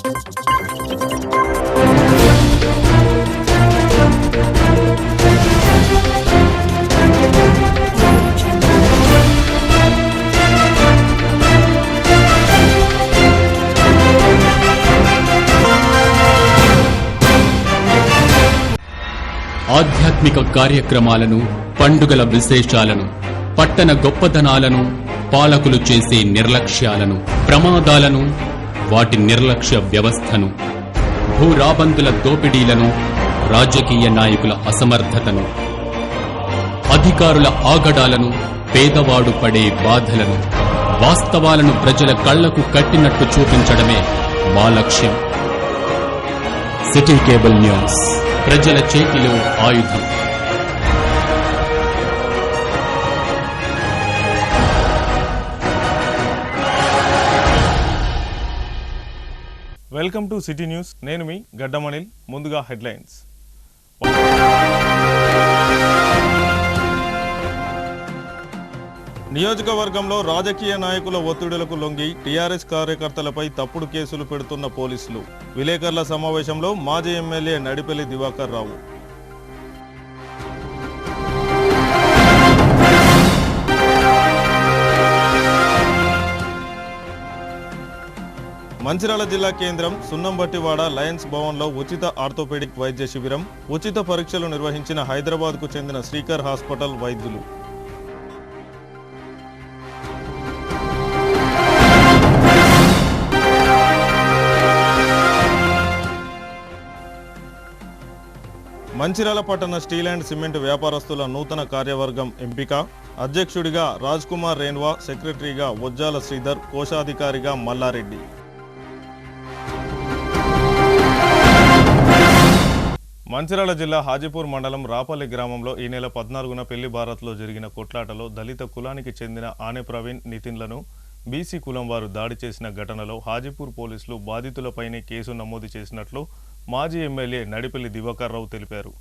ఆధ్యాత్మిక కార్యక్రమాలను, పండుగల విశేషాలను, పట్టణ గొప్పతనాలను, పాలకులు చేసే నిర్లక్ష్యాలను, ప్రమాదాలను, వాటి నిర్లక్ష్య వ్యవస్థను, భూరాబందుల దోపిడీలను, రాజకీయ నాయకుల అసమర్థతను, అధికారుల ఆగడాలను, పేదవాడు పడే బాధలను, వాస్తవాలను ప్రజల కళ్లకు కట్టినట్టు చూపించడమే మా లక్ష్యం. సిటీ కేబుల్ న్యూస్, ప్రజల చేతిలో ఆయుధం. Welcome to city news. నేను మీ గడ్డమణిల్. ముందుగా హెడ్లైన్స్. నియోజకవర్గంలో రాజకీయ నాయకుల ఒత్తిడులకు లొంగి టీఆర్ఎస్ కార్యకర్తలపై తప్పుడు కేసులు పెడుతున్న పోలీసులు. విలేకరుల సమావేశంలో మాజీ ఎమ్మెల్యే నడిపెల్లి దివాకర్ రావు. మంచిర్యాల జిల్లా కేంద్రం సున్నంబట్టివాడ లయన్స్ భవన్లో ఉచిత ఆర్థోపెడిక్ వైద్య శిబిరం. ఉచిత పరీక్షలు నిర్వహించిన హైదరాబాద్కు చెందిన శ్రీకర్ హాస్పిటల్ వైద్యులు. మంచిర్యాల పట్టణ స్టీల్ అండ్ సిమెంట్ వ్యాపారస్తుల నూతన కార్యవర్గం ఎంపిక. అధ్యక్షుడిగా రాజ్ కుమార్ రేన్వా, సెక్రటరీగా వజ్జాల శ్రీధర్, కోశాధికారిగా మల్లారెడ్డి. మంచిర్యాల జిల్లా హాజీపూర్ మండలం రాపల్లి గ్రామంలో ఈ నెల 14న పెళ్లి భారత్లో జరిగిన కొట్లాటలో దళిత కులానికి చెందిన ఆనే ప్రవీణ్, నితిన్లను బీసీ కులం వారు దాడి చేసిన ఘటనలో హాజీపూర్ పోలీసులు బాధితులపైనే కేసు నమోదు చేసినట్లు మాజీ ఎమ్మెల్యే నడిపెల్లి దివాకర్ రావు తెలిపారు.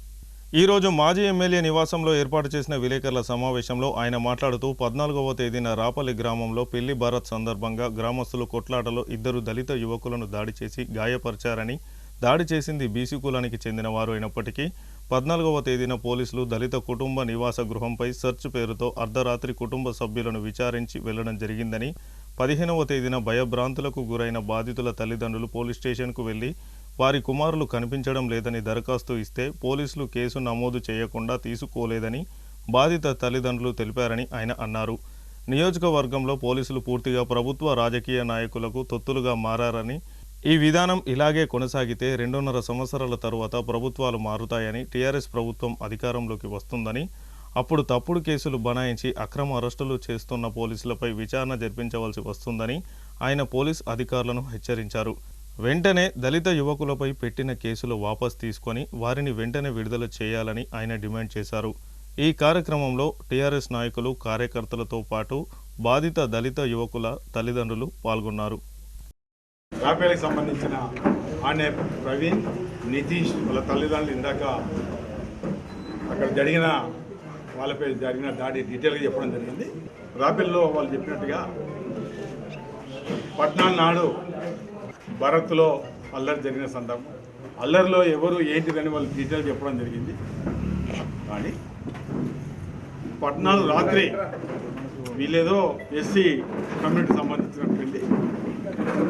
ఈరోజు మాజీ ఎమ్మెల్యే నివాసంలో ఏర్పాటు చేసిన విలేకరుల సమావేశంలో ఆయన మాట్లాడుతూ 14వ తేదీన రాపల్లి గ్రామంలో పెళ్లి భారత్ సందర్భంగా గ్రామస్తులు కొట్లాటలో 2 దళిత యువకులను దాడి చేసి గాయపరిచారని, దాడి చేసింది బీసీ కులానికి చెందిన వారు అయినప్పటికీ 14వ తేదీన పోలీసులు దళిత కుటుంబ నివాస గృహంపై సెర్చ్ పేరుతో అర్ధరాత్రి కుటుంబ సభ్యులను విచారించి వెళ్లడం జరిగిందని, 15వ తేదీన భయభ్రాంతులకు గురైన బాధితుల తల్లిదండ్రులు పోలీస్ స్టేషన్కు వెళ్లి వారి కుమారులు కనిపించడం లేదని దరఖాస్తు ఇస్తే పోలీసులు కేసు నమోదు చేయకుండా తీసుకోలేదని బాధిత తల్లిదండ్రులు తెలిపారని ఆయన అన్నారు. నియోజకవర్గంలో పోలీసులు పూర్తిగా ప్రభుత్వ రాజకీయ నాయకులకు తొత్తులుగా మారారని, ఈ విధానం ఇలాగే కొనసాగితే 2.5 సంవత్సరాల తరువాత ప్రభుత్వాలు మారుతాయని, టీఆర్ఎస్ ప్రభుత్వం అధికారంలోకి వస్తుందని, అప్పుడు తప్పుడు కేసులు బనాయించి అక్రమ అరెస్టులు చేస్తున్న పోలీసులపై విచారణ జరిపించవలసి వస్తుందని ఆయన పోలీస్ అధికారులను హెచ్చరించారు. వెంటనే దళిత యువకులపై పెట్టిన కేసులు వాపస్ తీసుకొని వారిని వెంటనే విడుదల చేయాలని ఆయన డిమాండ్ చేశారు. ఈ కార్యక్రమంలో టీఆర్ఎస్ నాయకులు, కార్యకర్తలతో పాటు బాధిత దళిత యువకుల తల్లిదండ్రులు పాల్గొన్నారు. రాపేలకు సంబంధించిన ఆనే ప్రవీణ్, నితీష్ వాళ్ళ తల్లిదండ్రులు ఇందాక అక్కడ వాళ్ళపై జరిగిన దాడి డీటెయిల్గా చెప్పడం జరిగింది. రాపేల్లో వాళ్ళు చెప్పినట్టుగా 14 నాడు భారత్లో అల్లరి జరిగిన సందర్భం, అల్లరిలో ఎవరు ఏంటిదని వాళ్ళు డీటెయిల్ చెప్పడం జరిగింది. కానీ 14 రాత్రి వీళ్ళేదో ఎస్సీ కమ్యూనిటీకి సంబంధించిన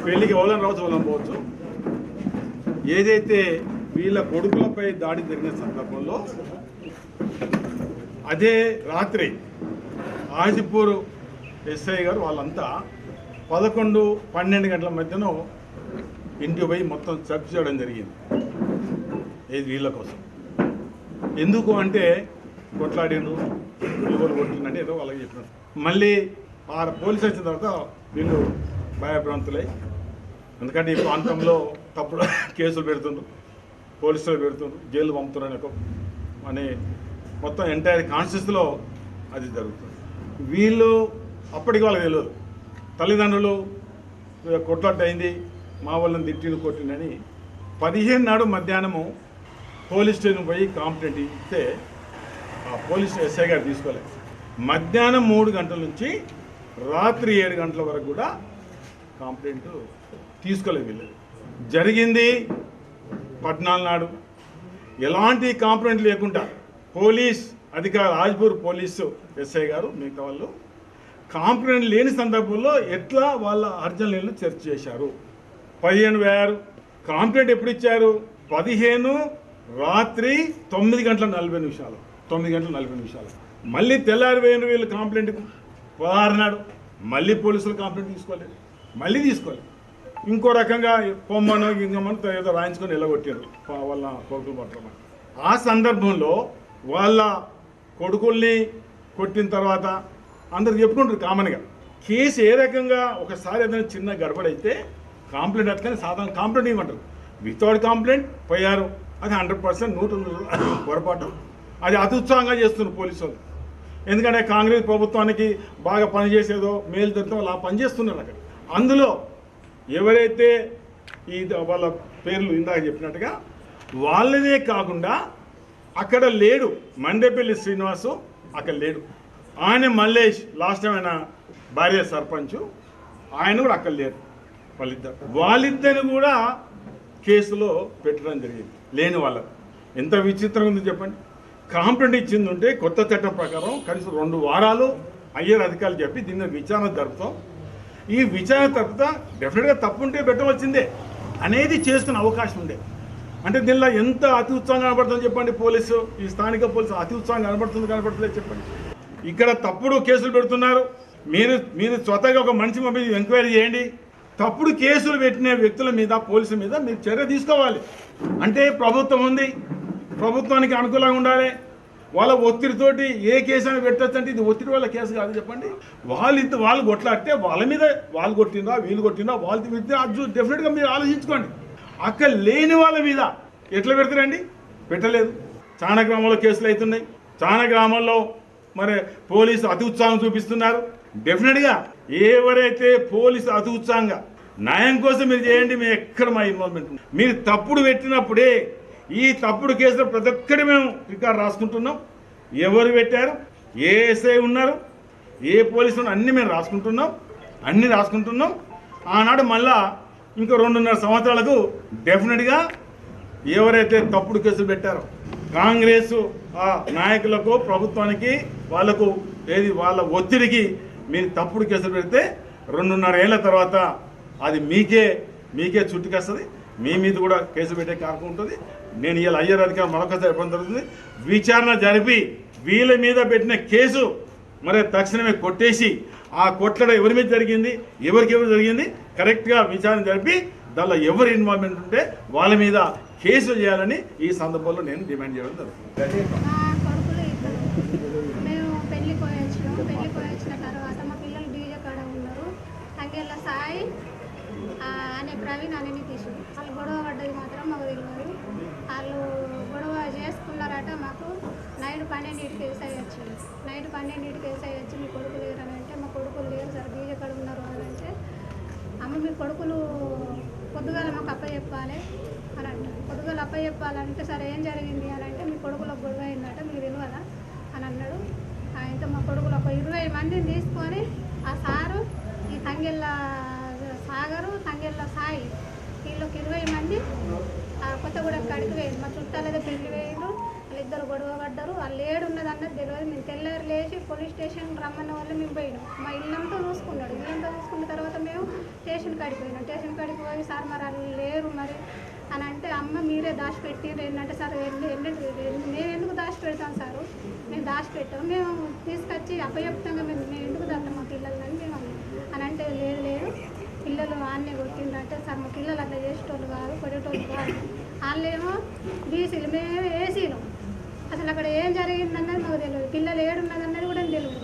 పెళ్ళికి ఎవరైనా రావచ్చు, ఎవరైనా పోవచ్చు. ఏదైతే వీళ్ళ కొడుకులపై దాడి జరిగిన సందర్భంలో అదే రాత్రి హాజీపూర్ ఎస్ఐ గారు వాళ్ళంతా 11-12 గంటల మధ్యన ఇంటికి పోయి మొత్తం సెర్చ్ చేయడం జరిగింది. ఏది వీళ్ళ కోసం. ఎందుకు అంటే కొట్లాడిండ్రు, ఎవరు కొట్టిందంటే ఏదో వాళ్ళకి చెప్పినారు. మళ్ళీ ఆ పోలీసు వచ్చిన తర్వాత వీళ్ళు భయభ్రాంతులై, ఎందుకంటే ఈ ప్రాంతంలో తప్పుడు కేసులు పెడుతుండ్రు, పోలీసులు పెడుతుండ్రు, జైలు పంపుతున్నారు అని మొత్తం ఎంటైర్ కాన్షియస్లో అది జరుగుతుంది. వీళ్ళు అప్పటికి వాళ్ళకి తెలియదు. తల్లిదండ్రులు కొట్లాట అయింది, మా వాళ్ళని తిట్టిండు, కొట్టిండని 15 నాడు మధ్యాహ్నము పోలీస్ స్టేషన్ పోయి కంప్లైంట్ ఇస్తే ఆ పోలీస్ ఎస్ఐ గారు తీసుకోలేదు. మధ్యాహ్నం 3 గంటల నుంచి రాత్రి 7 గంటల వరకు కూడా కంప్లైంట్ తీసుకోలేదు వీళ్ళు. జరిగింది 14 నాడు. ఎలాంటి కాంప్లైంట్ లేకుండా పోలీస్ అధికారి హాజీపూర్ పోలీసు ఎస్ఐ గారు మిగతా వాళ్ళు కాంప్లైంట్ లేని సందర్భంలో ఎట్లా వాళ్ళ అర్జనలు చర్చ చేశారు. 15 వేరు కాంప్లైంట్ ఎప్పుడు ఇచ్చారు? 15 రాత్రి 9:40 9:40. మళ్ళీ తెల్లారి వీళ్ళు కాంప్లైంట్ 16 నాడు మళ్ళీ పోలీసులు కాంప్లైంట్ తీసుకోలేదు. ఇంకో రకంగా పొమ్మను గింగమ్మను ఏదో రాయించుకొని వెళ్ళగొట్టారు వాళ్ళ కొడుకులు పట్టమని. ఆ సందర్భంలో వాళ్ళ కొడుకుల్ని కొట్టిన తర్వాత అందరు చెప్పుకుంటారు కామన్గా. కేసు ఏ రకంగా ఒకసారి ఏదైనా చిన్న గడబడైతే కాంప్లైంట్ అట్లనే సాధారణ కాంప్లైంట్ ఇవ్వమంటారు. వితౌట్ కాంప్లైంట్ పోయారు, అది 100% 100 పొరపాటు. అది అత్యుత్సాహంగా చేస్తున్నారు పోలీసు వాళ్ళు. ఎందుకంటే కాంగ్రెస్ ప్రభుత్వానికి బాగా పనిచేసేదో మేలు జరుగుతుందో అలా పనిచేస్తున్నారు అక్కడ. అందులో ఎవరైతే ఈ వాళ్ళ పేర్లు ఇందాక చెప్పినట్టుగా వాళ్ళనే కాకుండా అక్కడ లేడు. మండేపల్లి శ్రీనివాసు అక్కడ లేడు. ఆయన మల్లేష్ లాస్ట్ టైం ఆయన భార్య సర్పంచ్, ఆయన కూడా అక్కడ లేరు. వాళ్ళిద్దరిని కూడా కేసులో పెట్టడం జరిగింది లేని వాళ్ళకు. ఎంత విచిత్రంగా ఉంది చెప్పండి. కాంప్లైంట్ ఇచ్చింది ఉంటే కొత్త చట్టం ప్రకారం కనీసం 2 వారాలు అయ్యర్ అధికారులు చెప్పి దీన్ని విచారణ జరుపుతాం. ఈ విచారణ తర్వాత డెఫినెట్గా తప్పుంటే పెట్టవలసిందే అనేది చేసుకునే అవకాశం ఉండే. అంటే దీనిలో ఎంత అతి ఉత్సాహంగా కనబడుతుంది చెప్పండి. పోలీసు ఈ స్థానిక పోలీసు అతి ఉత్సాహంగా కనబడుతుంది చెప్పండి. ఇక్కడ తప్పుడు కేసులు పెడుతున్నారు. మీరు స్వతహాగా ఒక మనిషి మీద ఎంక్వైరీ చేయండి. తప్పుడు కేసులు పెట్టిన వ్యక్తుల మీద పోలీసుల మీద మీరు చర్య తీసుకోవాలి. అంటే ప్రభుత్వం ఉంది, ప్రభుత్వానికి అనుకూలంగా ఉండాలి. వాళ్ళ ఒత్తిడితోటి ఏ కేసు అని పెట్టచ్చు అంటే ఇది ఒత్తిడి వాళ్ళ కేసు కాదు చెప్పండి. వాళ్ళు కొట్లాడితే వాళ్ళ మీద వాళ్ళు కొట్టిందా వీళ్ళు కొట్టిందా వాళ్ళు డెఫినెట్గా మీరు ఆలోచించుకోండి. అక్కడ లేని వాళ్ళ మీద ఎట్లా పెడతారండి? పెట్టలేదు. చాలా గ్రామాల్లో కేసులు అవుతున్నాయి. చాలా గ్రామాల్లో మరి పోలీసు అతి ఉత్సాహం చూపిస్తున్నారు. డెఫినెట్గా ఎవరైతే పోలీసు అతి ఉత్సాహంగా న్యాయం కోసం మీరు చేయండి. మేము ఎక్కడ మా ఇన్వాల్వ్మెంట్ మీరు తప్పుడు పెట్టినప్పుడే ఈ తప్పుడు కేసులో ప్రతి ఒక్కటి మేము రికార్డు రాసుకుంటున్నాం. ఎవరు పెట్టారు, ఏ ఎస్ఐ ఉన్నారు, ఏ పోలీసులు అన్నీ మేము రాసుకుంటున్నాం. ఆనాడు మళ్ళా ఇంకా 2.5 సంవత్సరాలకు డెఫినెట్గా ఎవరైతే తప్పుడు కేసులు పెట్టారో కాంగ్రెస్ ఆ నాయకులకు ప్రభుత్వానికి వాళ్ళకు వాళ్ళ ఒత్తిడికి మీరు తప్పుడు కేసులు పెడితే 2.5 ఏళ్ల తర్వాత అది మీకే చుట్టుకొస్తుంది. మీ మీద కూడా కేసు పెట్టే కార్యక్రమం ఉంటుంది. నేను ఇవాళ అయ్యర్ అధికారం మరొకసారి చెప్పడం జరుగుతుంది. విచారణ జరిపి వీళ్ళ మీద పెట్టిన కేసు మరి తక్షణమే కొట్టేసి ఆ కొట్టడ ఎవరి మీద జరిగింది, ఎవరికి జరిగింది కరెక్ట్గా విచారణ జరిపి దానిలో ఎవరు ఇన్వాల్వ్మెంట్ ఉంటే వాళ్ళ మీద కేసు చేయాలని ఈ సందర్భంలో నేను డిమాండ్ చేయడం జరుగుతుంది. మేము పెళ్లి పోయొచ్చిన తర్వాత మా పిల్లలు డీజే కాడ ఉన్నారు. అంకెళ్ళ సాయి అనే ప్రవీణ్ అని నితీష్ వాళ్ళు గొడవ పడ్డది మాత్రం మాకు తెలియదు. వాళ్ళు గొడవ చేసుకున్నారట. మాకు నైట్ 12కి కేసు వచ్చింది. నైట్ 12కి కేసు వచ్చి మీ కొడుకు లేరు అని అంటే మా కొడుకులు లేరు సార్ డీజే కాడ ఉన్నారు అని అంటే అమ్మ మీ కొడుకులు పొద్దుగాల మాకు అప్పచెప్పాలి అని అంటారు. పొద్దుగాల అప్పచెప్పాలంటే సరే ఏం జరిగింది అని అంటే మీ కొడుకులకు గొడవ అయిందట మీకు తెలియదా అని అన్నాడు. ఆయనతో మా కొడుకులు ఒక 20 మందిని తీసుకొని ఆ సారు ఈ తంగెళ్ళ సాగరు తంగెళ్ళ సాయి వీళ్ళకి 20 మంది కొత్తగూడెం కాడికి వేయరు. మా చుట్టాలదే పెళ్లి వేయరు. వాళ్ళిద్దరు గొడవ పడ్డారు. వాళ్ళు ఏడున్నది అన్నది తెలియదు. మేము తెల్లారి లేచి పోలీస్ స్టేషన్ రమ్మన్న వాళ్ళు మేము పోయినాం. మా ఇల్లంతా చూసుకున్నాడు. ఇల్లంతా చూసుకున్న తర్వాత మేము స్టేషన్ కాడికి పోయినాం. స్టేషన్ కాడికి పోయి సార్ మరి వాళ్ళు లేరు మరి అని అంటే అమ్మ మీరే దాచిపెట్టిర్రు ఏంటంటే సార్ మేము ఎందుకు దాచిపెడతాం సారు, మేము దాచిపెట్టాం, మేము తీసుకొచ్చి అప్పచెప్తాంగా మేము ఎందుకు దాస్తాం మా పిల్లలని మేము అని అంటే లేదు పిల్లలు ఆన్నే కొట్టిండ్రంటే సార్ మా పిల్లలు అట్లా చేసేటోళ్ళు కాదు కొట్టేటోళ్ళు కాదు. వాళ్ళేమో బీసీలు మేము ఏసీలు. అసలు అక్కడ ఏం జరిగిందన్నది మాకు తెలియదు. పిల్లలు ఏడున్నదన్నది కూడా తెలియదు.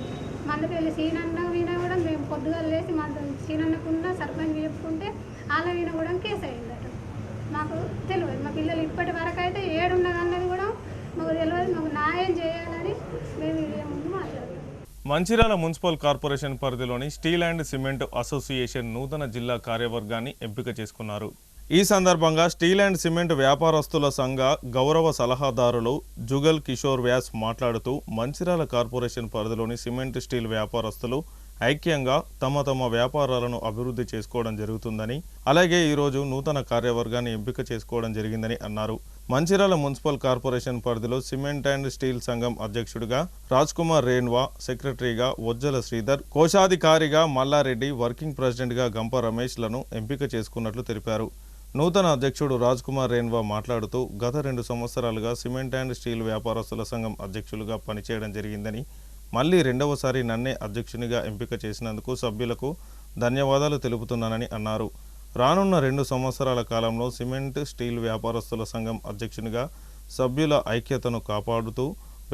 మందపల్లి సీనన్న వీణ కూడా మేము పొద్దుగా లేచి మా సీనన్నకున్న సర్పంచ్ చెప్పుకుంటే వాళ్ళ వీణ కూడా కేసు అయిందట. మాకు తెలియదు. మా పిల్లలు ఇప్పటి వరకు అయితే ఏడున్నదన్నది కూడా మాకు తెలియదు. మాకు న్యాయం చేయాలని మేము ఇదే ముందు మాట్లాడుతాం. మంచిర్యాల మున్సిపల్ కార్పొరేషన్ పరిధిలోని స్టీల్ అండ్ సిమెంట్ అసోసియేషన్ నూతన జిల్లా కార్యవర్గాన్ని ఎంపిక చేసుకున్నారు. ఈ సందర్భంగా స్టీల్ అండ్ సిమెంట్ వ్యాపారస్తుల సంఘ గౌరవ సలహాదారులు జుగల్ కిషోర్ వ్యాస్ మాట్లాడుతూ మంచిర్యాల కార్పొరేషన్ పరిధిలోని సిమెంట్ స్టీల్ వ్యాపారస్తులు ఐక్యంగా తమ తమ వ్యాపారాలను అభివృద్ధి చేసుకోవడం జరుగుతుందని, అలాగే ఈరోజు నూతన కార్యవర్గాన్ని ఎంపిక చేసుకోవడం జరిగిందని అన్నారు. మంచిర్యాల మున్సిపల్ కార్పొరేషన్ పరిధిలో సిమెంట్ అండ్ స్టీల్ సంఘం అధ్యక్షుడిగా రాజ్ కుమార్ రేణ్వా, సెక్రటరీగా వజ్జల శ్రీధర్, కోశాధికారిగా మల్లారెడ్డి, వర్కింగ్ ప్రెసిడెంట్గా గంప రమేష్లను ఎంపిక చేసుకున్నట్లు తెలిపారు. నూతన అధ్యక్షుడు రాజ్ కుమార్ రేణ్వా మాట్లాడుతూ గత 2 సంవత్సరాలుగా సిమెంట్ అండ్ స్టీల్ వ్యాపారస్తుల సంఘం అధ్యక్షులుగా పనిచేయడం జరిగిందని, మళ్లీ రెండవసారి నన్నే అధ్యక్షునిగా ఎంపిక చేసినందుకు సభ్యులకు ధన్యవాదాలు తెలుపుతున్నానని అన్నారు. రానున్న 2 సంవత్సరాల కాలంలో సిమెంట్ స్టీల్ వ్యాపారస్తుల సంఘం అధ్యక్షునిగా సభ్యుల ఐక్యతను కాపాడుతూ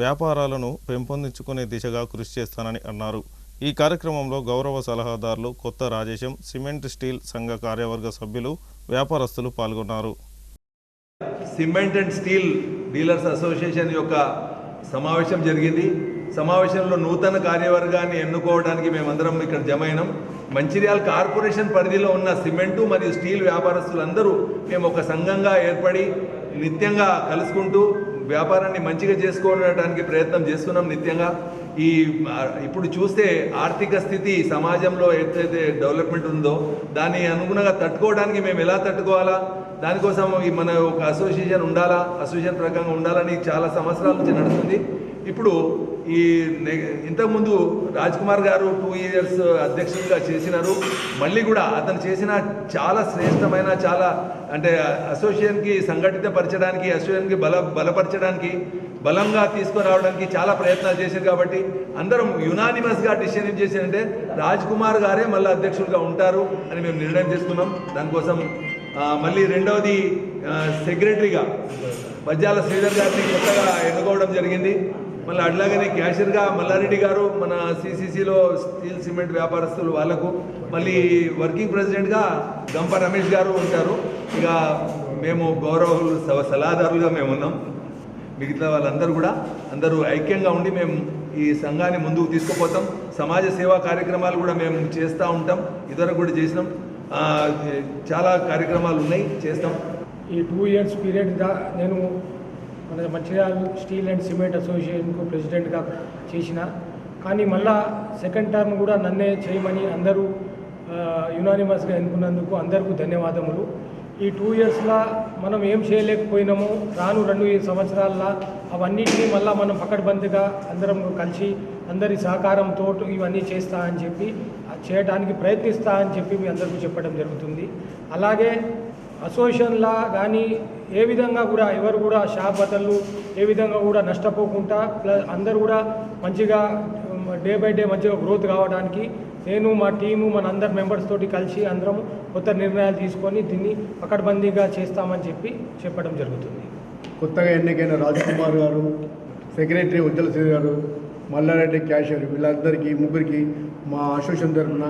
వ్యాపారాలను పెంపొందించుకునే దిశగా కృషి చేస్తానని అన్నారు. ఈ కార్యక్రమంలో గౌరవ సలహాదారులు కొత్త రాజేశం, సిమెంట్ స్టీల్ సంఘ కార్యవర్గ సభ్యులు, వ్యాపారస్తులు పాల్గొన్నారు. Cement and steel dealers association యొక్క సమావేశం జరిగింది. సమావేశంలో నూతన కార్యవర్గాన్ని ఎన్నుకోవడానికి మేమందరం ఇక్కడ జమ అయినాం. మంచిర్యాల కార్పొరేషన్ పరిధిలో ఉన్న సిమెంటు మరియు స్టీల్ వ్యాపారస్తులందరూ మేము ఒక సంఘంగా ఏర్పడి నిత్యంగా కలుసుకుంటూ వ్యాపారాన్ని మంచిగా చేసుకోవడానికి ప్రయత్నం చేస్తున్నాం. నిత్యంగా ఇప్పుడు చూస్తే ఆర్థిక స్థితి సమాజంలో ఎట్లయితే డెవలప్మెంట్ ఉందో దాన్ని అనుగుణంగా తట్టుకోవడానికి మేము ఎలా తట్టుకోవాలా, దానికోసం మన ఒక అసోసియేషన్ ఉండాలా, అసోసియేషన్ ప్రకారంగా ఉండాలని చాలా సంవత్సరాల నుంచి నడుస్తుంది. ఇప్పుడు ఇంతకుముందు రాజ్ కుమార్ గారు 2 years అధ్యక్షుడిగా చేసినారు. మళ్ళీ కూడా అతను చేసిన చాలా శ్రేష్టమైన, చాలా అంటే అసోసియేషన్కి సంఘటితపరచడానికి, అసోసియేషన్కి బలపరచడానికి, బలంగా తీసుకురావడానికి చాలా ప్రయత్నాలు చేశారు. కాబట్టి అందరం యునానిమస్గా డిసిషన్ ఏం చేశారంటే రాజ్ కుమార్ గారే మళ్ళీ అధ్యక్షుడిగా ఉంటారు అని మేము నిర్ణయం చేసుకున్నాం. దానికోసం మళ్ళీ రెండవది సెక్రటరీగా వజ్జాల శ్రీధర్ గారిని కొత్తగా ఎన్నుకోవడం జరిగింది. మళ్ళీ అట్లాగనే క్యాషియర్గా మల్లారెడ్డి గారు మన సిసిసిలో స్టీల్ సిమెంట్ వ్యాపారస్తులు వాళ్లకు, మళ్ళీ వర్కింగ్ ప్రెసిడెంట్గా గంప రమేష్ గారు ఉంటారు. ఇక మేము గౌరవులు సలహాదారులుగా మేము ఉన్నాం. మిగతా వాళ్ళందరూ కూడా అందరూ ఐక్యంగా ఉండి మేము ఈ సంఘాన్ని ముందుకు తీసుకుపోతాం. సమాజ సేవా కార్యక్రమాలు కూడా మేము చేస్తూ ఉంటాం. ఇదివరకు కూడా చేసినాం. చాలా కార్యక్రమాలు ఉన్నాయి, చేస్తాం. ఈ 2 years పీరియడ్గా నేను మన మంచిర్యాల స్టీల్ అండ్ సిమెంట్ అసోసియేషన్కు ప్రెసిడెంట్గా చేసిన, కానీ మళ్ళా సెకండ్ టర్మ్ కూడా నన్నే చేయమని అందరూ యునానిమస్గా ఎన్నుకున్నందుకు అందరికీ ధన్యవాదములు. ఈ 2 yearsలో మనం ఏం చేయలేకపోయినామో రాను 2 సంవత్సరాల్లో అవన్నిటినీ మళ్ళీ మనం పకడ్బందీగా అందరం కలిసి అందరి సహకారంతో ఇవన్నీ చేస్తా అని చెప్పి చేయడానికి ప్రయత్నిస్తా అని చెప్పి మీ అందరికీ చెప్పడం జరుగుతుంది. అలాగే అసోసియేషన్లా కానీ ఏ విధంగా కూడా ఎవరు కూడా షాప్ బట్టలు ఏ విధంగా కూడా నష్టపోకుండా ప్లస్ అందరూ కూడా మంచిగా డే బై డే మంచిగా గ్రోత్ కావడానికి నేను మా టీము మన అందరు మెంబర్స్ తోటి కలిసి అందరం కొత్త నిర్ణయాలు తీసుకొని దీన్ని పకడ్బందీగా చేస్తామని చెప్పి చెప్పడం జరుగుతుంది. కొత్తగా ఎన్నికైన రాజ్ కుమార్ గారు, సెక్రటరీ వజ్జల శ్రీ గారు, మల్లారెడ్డి క్యాషియర్, వీళ్ళందరికీ ముగ్గురికి మా అసోసియేషన్ తరఫున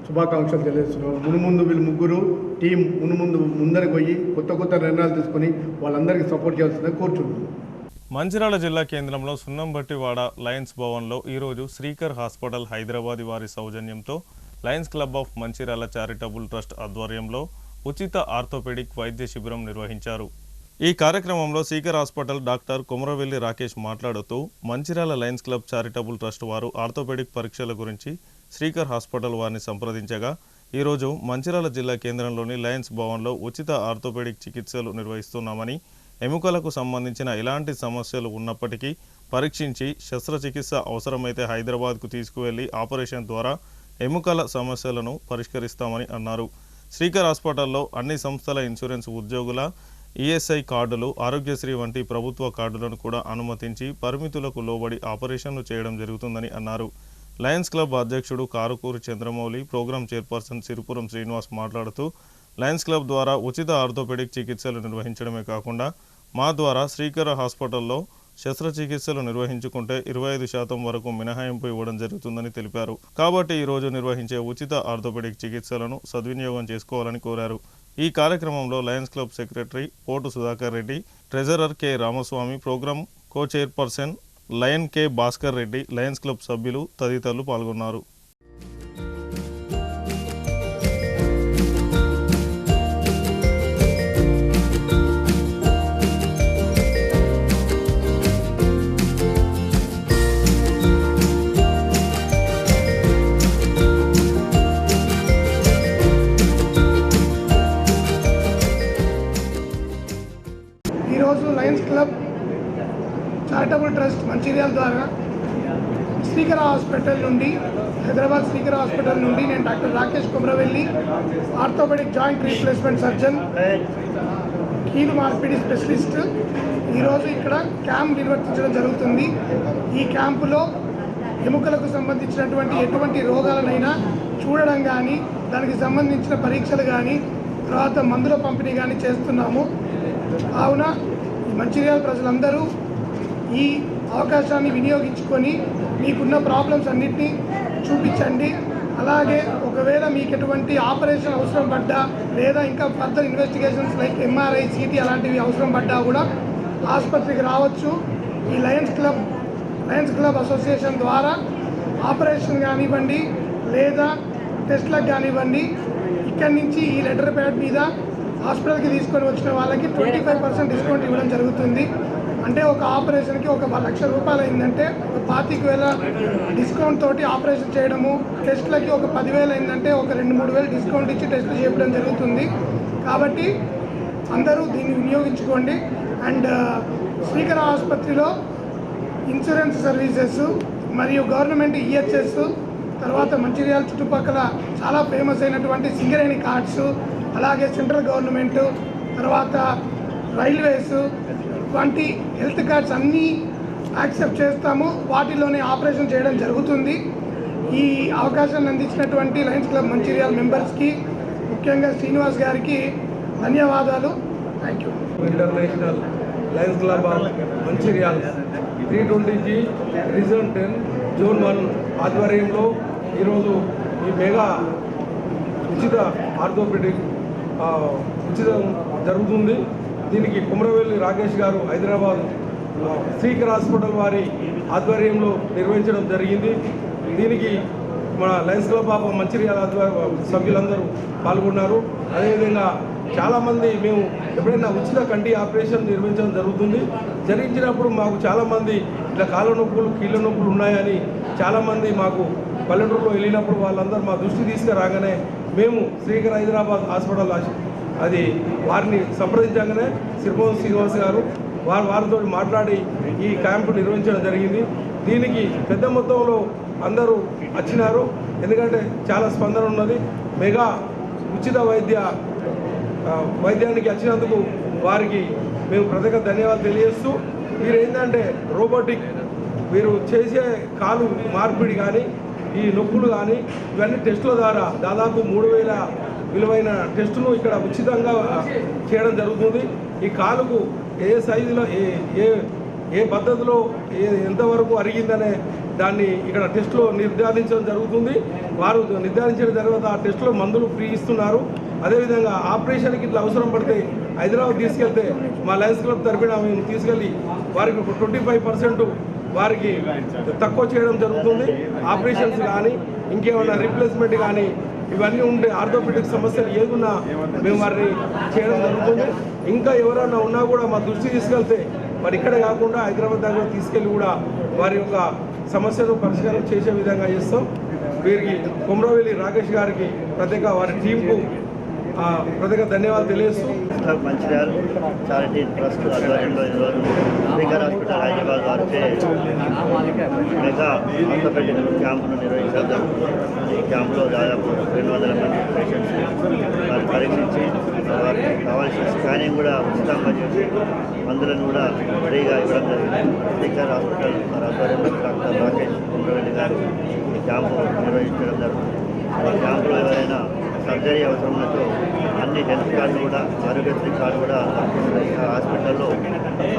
శుభాకాంక్షలు తెలియజేస్తున్నాం. మునుముందు వీళ్ళు ముగ్గురు టీం ముందరికి పోయి కొత్త నిర్ణయాలు తీసుకొని వాళ్ళందరికీ సపోర్ట్ చేయాల్సిందని కోరుచున్నాం. మంచిర్యాల జిల్లా కేంద్రంలో సున్నంబట్టివాడ లయన్స్ భవన్లో ఈరోజు శ్రీకర్ హాస్పిటల్ హైదరాబాద్ వారి సౌజన్యంతో Lions club of Mancherial charitable trust ఆధ్వర్యంలో ఉచిత ఆర్థోపెడిక్ వైద్య శిబిరం నిర్వహించారు. ఈ కార్యక్రమంలో శ్రీకర్ హాస్పిటల్ డాక్టర్ కొమరవెల్లి రాకేష్ మాట్లాడుతూ Mancherial Lions Club charitable trust వారు ఆర్థోపెడిక్ పరీక్షల గురించి శ్రీకర్ హాస్పిటల్ వారిని సంప్రదించగా ఈరోజు మంచిర్యాల జిల్లా కేంద్రంలోని లయన్స్ భవన్లో ఉచిత ఆర్థోపెడిక్ చికిత్సలు నిర్వహిస్తున్నామని, ఎముకలకు సంబంధించిన ఎలాంటి సమస్యలు ఉన్నప్పటికీ పరీక్షించి శస్త్రచికిత్స అవసరమైతే హైదరాబాద్కు తీసుకువెళ్లి ఆపరేషన్ ద్వారా ఎముకల సమస్యలను పరిష్కరిస్తామని అన్నారు. శ్రీకర్ హాస్పిటల్లో అన్ని సంస్థల ఇన్సూరెన్స్ ఉద్యోగుల ఈఎస్ఐ కార్డులు, ఆరోగ్యశ్రీ వంటి ప్రభుత్వ కార్డులను కూడా అనుమతించి పరిమితులకు లోబడి ఆపరేషన్లు చేయడం జరుగుతుందని అన్నారు. లయన్స్ క్లబ్ అధ్యక్షుడు కారుకూరి చంద్రమౌళి, ప్రోగ్రాం చైర్పర్సన్ సిరిపురం శ్రీనివాస్ మాట్లాడుతూ లయన్స్ క్లబ్ ద్వారా ఉచిత ఆర్థోపెడిక్ చికిత్సలు నిర్వహించడమే కాకుండా మా ద్వారా శ్రీకర్ హాస్పిటల్లో శస్త్రచికిత్సలు నిర్వహించుకుంటే 25% వరకు మినహాయింపు ఇవ్వడం జరుగుతుందని తెలిపారు. కాబట్టి ఈరోజు నిర్వహించే ఉచిత ఆర్థోపెడిక్ చికిత్సలను సద్వినియోగం చేసుకోవాలని కోరారు. ఈ కార్యక్రమంలో Lions Club secretary Potu Sudhakar Reddy, treasurer K Ramaswamy, programme co chairperson lion K Bhaskar Reddy, Lions Club సభ్యులు తదితరులు పాల్గొన్నారు. ఈరోజు Lions Club charitable trust Mancherial ద్వారా శ్రీకర హాస్పిటల్ నుండి హైదరాబాద్ శ్రీకర హాస్పిటల్ నుండి నేను doctor Rakesh Kumravelli orthopaedic joint replacement surgeon కీలు మార్పిడి స్పెషలిస్ట్ ఈరోజు ఇక్కడ క్యాంప్ నిర్వర్తించడం జరుగుతుంది. ఈ క్యాంపులో ఎముకలకు సంబంధించినటువంటి ఎటువంటి రోగాలనైనా చూడడం కానీ దానికి సంబంధించిన పరీక్షలు కానీ తర్వాత మందుల పంపిణీ కానీ చేస్తున్నాము. కావున మంచిర్యాల ప్రజలందరూ ఈ అవకాశాన్ని వినియోగించుకొని మీకున్న ప్రాబ్లమ్స్ అన్నిటినీ చూపించండి. అలాగే ఒకవేళ మీకు ఎటువంటి ఆపరేషన్ అవసరం పడ్డా లేదా ఇంకా further investigations like MRI CT అలాంటివి అవసరం పడ్డా కూడా ఆసుపత్రికి రావచ్చు. ఈ లయన్స్ క్లబ్ అసోసియేషన్ ద్వారా ఆపరేషన్ కానివ్వండి లేదా టెస్ట్లకు కానివ్వండి ఇక్కడి నుంచి ఈ లెటర్ ప్యాడ్ మీద హాస్పిటల్కి తీసుకొని వచ్చిన వాళ్ళకి 25% డిస్కౌంట్ ఇవ్వడం జరుగుతుంది. అంటే ఒక ఆపరేషన్కి ఒక 1 లక్ష రూపాయలు అయిందంటే 25,000 డిస్కౌంట్ తోటి ఆపరేషన్ చేయడము, టెస్ట్లకి ఒక 10,000 అయిందంటే ఒక 2-3 వేలు డిస్కౌంట్ ఇచ్చి టెస్ట్లు చేయడం జరుగుతుంది. కాబట్టి అందరూ దీన్ని వినియోగించుకోండి. అండ్ శ్రీకర ఆసుపత్రిలో ఇన్సూరెన్స్ సర్వీసెస్ మరియు గవర్నమెంట్ ఈహెచ్ఎస్ తర్వాత మంచిర్యాల చుట్టుపక్కల చాలా ఫేమస్ అయినటువంటి సింగరేణి కార్డ్స్ అలాగే సెంట్రల్ గవర్నమెంట్ తర్వాత రైల్వేస్ వంటి హెల్త్ కార్డ్స్ అన్నీ యాక్సెప్ట్ చేస్తాము. వాటిలోనే ఆపరేషన్ చేయడం జరుగుతుంది. ఈ అవకాశాన్ని అందించినటువంటి లయన్స్ క్లబ్ మంచిర్యాల మెంబర్స్కి ముఖ్యంగా శ్రీనివాస్ గారికి ధన్యవాదాలు. Thank you. International Lions club of Mancherial 320G reason 10 zone 1 ఆధ్వర్యంలో ఈరోజు ఈ మెగా ఉచిత ఆర్థోపెడిక్ ఉచితం జరుగుతుంది. దీనికి కుమ్రవెల్లి రాకేష్ గారు హైదరాబాద్ శ్రీకర్ హాస్పిటల్ వారి ఆధ్వర్యంలో నిర్వహించడం జరిగింది. దీనికి మన లయన్స్ క్లబ్ ఆఫ్ మంచిర్యాల సభ్యులందరూ పాల్గొన్నారు. అదేవిధంగా చాలామంది మేము ఎప్పుడైనా ఉచిత కంటి ఆపరేషన్ నిర్వహించడం జరుగుతుంది. జరిగించినప్పుడు మాకు చాలామంది ఇట్లా కాళ్ళ నొప్పులు కీళ్ళ నొప్పులు ఉన్నాయని చాలామంది మాకు పల్లెటూరులో వెళ్ళినప్పుడు వాళ్ళందరూ మా దృష్టి తీసుకురాగానే మేము శ్రీకర్ హైదరాబాద్ హాస్పిటల్ అది వారిని సంప్రదించగానే సిరిపోన్ శ్రీనివాస్ గారు వారితో మాట్లాడి ఈ క్యాంపు నిర్వహించడం జరిగింది. దీనికి పెద్ద మొత్తంలో అందరూ వచ్చినారు. ఎందుకంటే చాలా స్పందన ఉన్నది. మెగా ఉచిత వైద్యానికి వచ్చినందుకు వారికి మేము ప్రత్యేక ధన్యవాదాలు తెలియజేస్తూ వీరు ఏంటంటే రోబోటిక్ వీరు చేసే కాలు మార్పిడి కానీ ఈ నొప్పులు కానీ ఇవన్నీ టెస్టుల ద్వారా దాదాపు 3,000 విలువైన టెస్టులు ఇక్కడ ఉచితంగా చేయడం జరుగుతుంది. ఈ కాలుకు ఏ సైజులో ఏ పద్ధతిలో ఎంతవరకు అరిగిందనే దాన్ని ఇక్కడ టెస్టులో నిర్ధారించడం జరుగుతుంది. వారు నిర్ధారించిన తర్వాత ఆ టెస్టులో మందులు ఫ్రీ ఇస్తున్నారు. అదేవిధంగా ఆపరేషన్కి ఇట్లా అవసరం పడితే హైదరాబాద్ తీసుకెళ్తే మా లయన్స్ క్లబ్ తరపున మేము తీసుకెళ్ళి వారికి 25% వారికి తక్కువ చేయడం జరుగుతుంది. ఆపరేషన్స్ కానీ ఇంకేమైనా రీప్లేస్మెంట్ కానీ ఇవన్నీ ఉండే ఆర్థోపెడిక్ సమస్యలు ఏదున్నా మేము వారిని చేయడం జరుగుతుంది. ఇంకా ఎవరైనా ఉన్నా కూడా మా దృష్టి తీసుకెళ్తే మరి ఇక్కడ కాకుండా హైదరాబాద్ దగ్గర తీసుకెళ్ళి కూడా వారి యొక్క సమస్యను పరిష్కారం చేసే విధంగా చేస్తాం. వీరికి కుమ్రవెల్లి రాకేష్ గారికి ప్రత్యేక వారి టీంకు ప్రత్యేక ధన్యవాదాలు తెలియజేస్తూ మంచిర్యాల చారిటీ ట్రస్ట్ ఆధ్వర్యంలో ఈరోజు శ్రీకర్ హాస్పిటల్ హైదరాబాద్ వారిచే మెగా ఆర్థోపెడిక్ క్యాంపును నిర్వహించడం జరుగుతుంది. ఈ క్యాంపులో దాదాపు 200 మంది పేషెంట్స్ని వారు పరీక్షించి వారికి కావాల్సిన స్కానింగ్ కూడా ఉచితంగా చేసి మందులను కూడా ఫ్రీగా ఇవ్వడం జరిగింది. శ్రీకర్ హాస్పిటల్ ఆధ్వర్యంలో డాక్టర్ రాకేష్ కుమ్రవెల్లి గారు ఈ క్యాంపు నిర్వహించడం జరుగుతుంది. ఈ క్యాంపులో ఎవరైనా సర్జరీ అవసరం ఉన్నట్టు అన్ని హెల్త్ కార్డు కూడా ఆరోగ్యశ్రీ కార్డు కూడా హాస్పిటల్లో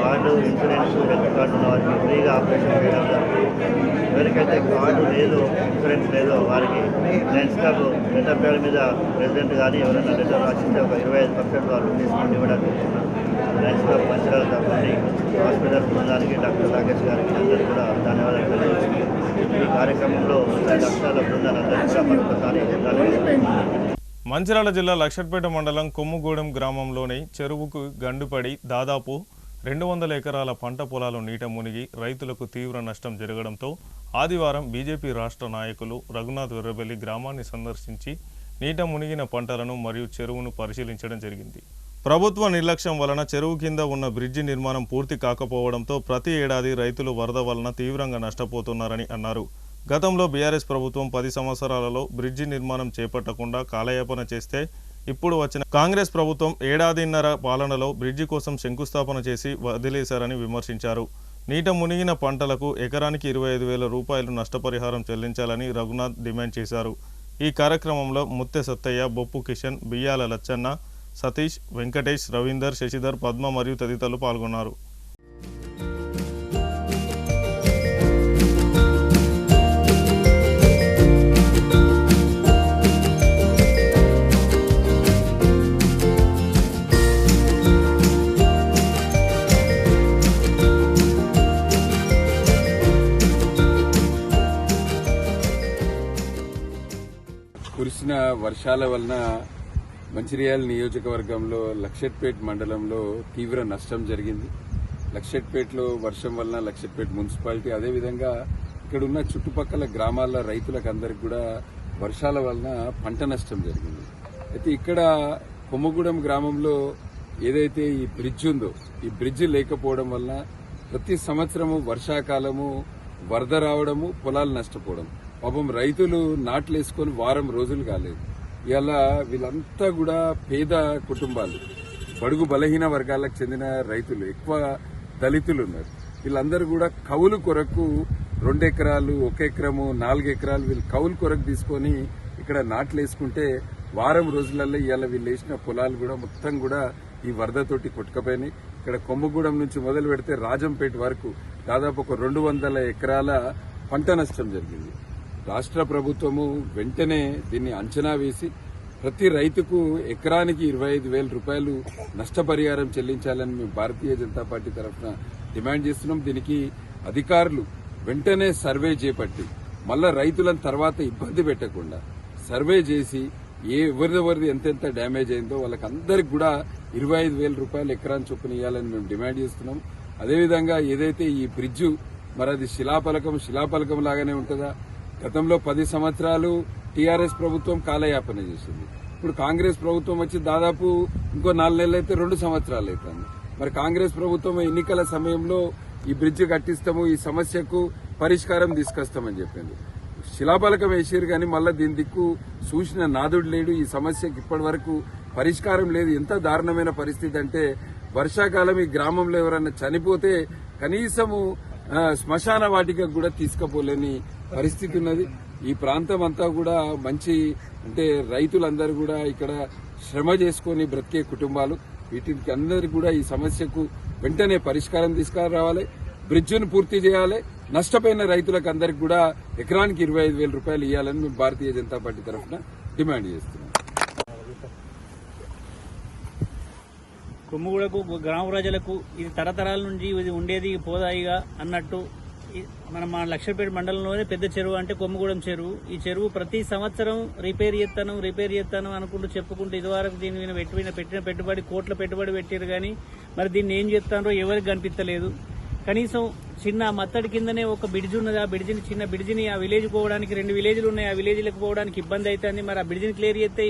కార్డు ఇన్సూరెన్స్ హెల్త్ కార్డు ఉన్న వారికి ఫ్రీగా ఆపరేషన్ చేయడం జరుగుతుంది. ఎవరికైతే కార్డు లేదో ఇన్సూరెన్స్ లేదో వారికి లయన్స్ క్లబ్ లెటర్ పేరు మీద ప్రెసిడెంట్ కానీ ఎవరైనా లెటర్ రాసిస్తే ఒక 25% వాళ్ళు డిస్కౌంట్ ఇవ్వడానికి లయన్స్ క్లబ్ మంచిర్యాల తరఫున హాస్పిటల్ బృందానికి డాక్టర్ రాకేష్ గారికి అందరికీ కూడా ధన్యవాదాలు తెలియజేస్తుంది. ఈ కార్యక్రమంలో డాక్టర్ల బృందాలందరికీ కూడా మరొకసారి ధన్యవాదాలు. మంచిర్యాల జిల్లా లక్షట్పేట మండలం కొమ్ముగూడెం గ్రామంలోని చెరువుకు గండుపడి దాదాపు 200 ఎకరాల పంట పొలాలు నీట మునిగి రైతులకు తీవ్ర నష్టం జరగడంతో ఆదివారం బీజేపీ రాష్ట్ర నాయకులు రఘునాథ్ వెర్రబెల్లి గ్రామాన్ని సందర్శించి నీట మునిగిన పంటలను మరియు చెరువును పరిశీలించడం జరిగింది. ప్రభుత్వ నిర్లక్ష్యం వలన చెరువు కింద ఉన్న బ్రిడ్జి నిర్మాణం పూర్తి కాకపోవడంతో ప్రతి ఏడాది రైతులు వరద వలన తీవ్రంగా నష్టపోతున్నారని అన్నారు. గతంలో బీఆర్ఎస్ ప్రభుత్వం 10 సంవత్సరాలలో బ్రిడ్జి నిర్మాణం చేపట్టకుండా కాలయాపన చేస్తే ఇప్పుడు వచ్చిన కాంగ్రెస్ ప్రభుత్వం ఏడాదిన్నర పాలనలో బ్రిడ్జి కోసం శంకుస్థాపన చేసి వదిలేశారని విమర్శించారు. నీట మునిగిన పంటలకు ఎకరానికి 25,000 రూపాయలు నష్టపరిహారం చెల్లించాలని రఘునాథ్ డిమాండ్ చేశారు. ఈ కార్యక్రమంలో ముత్తె సత్తయ్య, బొప్పు కిషన్, బియ్యాల లచ్చన్న, సతీష్, వెంకటేష్, రవీందర్, శశిధర్, పద్మ మరియు తదితరులు పాల్గొన్నారు. కురిసిన వర్షాల వలన మంచిర్యాల నియోజకవర్గంలో లక్షెట్పేట్ మండలంలో తీవ్ర నష్టం జరిగింది. లక్షెట్పేటలో వర్షం వలన లక్షెట్పేట్ మున్సిపాలిటీ, అదేవిధంగా ఇక్కడ ఉన్న చుట్టుపక్కల గ్రామాల రైతులకు అందరికి కూడా వర్షాల వలన పంట నష్టం జరిగింది. అయితే ఇక్కడ కొమ్మగూడెం గ్రామంలో ఏదైతే ఈ బ్రిడ్జ్ ఉందో, ఈ బ్రిడ్జ్ లేకపోవడం వలన ప్రతి సంవత్సరము వర్షాకాలము వరద రావడము, పొలాలు నష్టపోవడం. పాపం రైతులు నాట్లేసుకొని వారం రోజులు కాలేదు. ఇలా వీళ్ళంతా కూడా పేద కుటుంబాలు, బడుగు బలహీన వర్గాలకు చెందిన రైతులు, ఎక్కువ దళితులు ఉన్నారు. వీళ్ళందరూ కూడా కౌలు కొరకు 2 ఎకరాలు, 1 ఎకరము, 4 ఎకరాలు వీళ్ళు కౌలు కొరకు తీసుకొని ఇక్కడ నాట్లేసుకుంటే వారం రోజులలో ఇవాళ వీళ్ళు వేసిన పొలాలు కూడా మొత్తం కూడా ఈ వరదతోటి కొట్టుకపోయినాయి. ఇక్కడ కొమ్మగూడెం నుంచి మొదలు పెడితే రాజంపేట వరకు దాదాపు ఒక 200 ఎకరాల పంట నష్టం జరిగింది. రాష్ట్ర ప్రభుత్వము వెంటనే దీన్ని అంచనా వేసి ప్రతి రైతుకు ఎకరానికి 25,000 రూపాయలు నష్టపరిహారం చెల్లించాలని మేము భారతీయ జనతా పార్టీ తరఫున డిమాండ్ చేస్తున్నాం. దీనికి అధికారులు వెంటనే సర్వే చేపట్టి మళ్ళా రైతులను తర్వాత ఇబ్బంది పెట్టకుండా సర్వే చేసి ఎవరిదెవరిది ఎంతెంత డ్యామేజ్ అయిందో వాళ్ళకందరికి కూడా 25,000 రూపాయలు ఎకరాన్ని చొప్పున ఇవ్వాలని మేము డిమాండ్ చేస్తున్నాం. అదేవిధంగా ఏదైతే ఈ బ్రిడ్జు మరి అది శిలాపలకం లాగానే ఉంటుందా? గతంలో 10 సంవత్సరాలు టీఆర్ఎస్ ప్రభుత్వం కాలయాపన చేసింది. ఇప్పుడు కాంగ్రెస్ ప్రభుత్వం వచ్చి దాదాపు ఇంకో 4 నెలలు అయితే 2 సంవత్సరాలు అవుతుంది. మరి కాంగ్రెస్ ప్రభుత్వం ఎన్నికల సమయంలో ఈ బ్రిడ్జ్ కట్టిస్తాము, ఈ సమస్యకు పరిష్కారం తీసుకొస్తామని చెప్పింది. శిలాపలకం వేసారు కానీ మళ్ళా దీని దిక్కు చూసిన నాదుడు లేడు. ఈ సమస్యకు ఇప్పటి వరకు పరిష్కారం లేదు. ఎంత దారుణమైన పరిస్థితి అంటే వర్షాకాలం ఈ గ్రామంలో ఎవరైనా చనిపోతే కనీసము శ్మశాన వాటికకు కూడా తీసుకుపోలేని పరిస్థితి ఉన్నది. ఈ ప్రాంతం అంతా కూడా మంచి అంటే రైతులందరూ కూడా ఇక్కడ శ్రమ చేసుకుని బ్రతికే కుటుంబాలు. వీటికి అందరికీ కూడా ఈ సమస్యకు వెంటనే పరిష్కారం తీసుకురావాలి, బ్రిడ్జిను పూర్తి చేయాలి. నష్టపోయిన రైతులకు అందరికి కూడా ఎకరానికి 25,000 రూపాయలు ఇవ్వాలని మేము భారతీయ జనతా పార్టీ తరఫున డిమాండ్ చేస్తున్నాం. కొమ్ముగూడకు గ్రామ ప్రజలకు ఇది తరతరాల నుంచి ఇది ఉండేది పోదాయిగా అన్నట్టు మా లక్షపేట మండలంలోనే పెద్ద చెరువు అంటే కొమ్ముగూడెం చెరువు. ఈ చెరువు ప్రతి సంవత్సరం రిపేర్ చేస్తాను అనుకుంటూ చెప్పుకుంటూ ఇదివరకు దీని మీద పెట్టిన పెట్టుబడి కోట్ల పెట్టుబడి పెట్టారు కానీ మరి దీన్ని ఏం చేస్తారో ఎవరికి కనిపించలేదు. కనీసం చిన్న మత్తడి కిందనే ఒక బ్రిడ్జ్ ఉన్నది. ఆ బ్రిడ్జిని చిన్న బ్రిడ్జిని ఆ విలేజ్ పోవడానికి 2 విలేజ్లు ఉన్నాయి. ఆ విలేజ్లకు పోవడానికి ఇబ్బంది అవుతుంది. మరి ఆ బ్రిడ్జిని క్లియర్ చేస్తే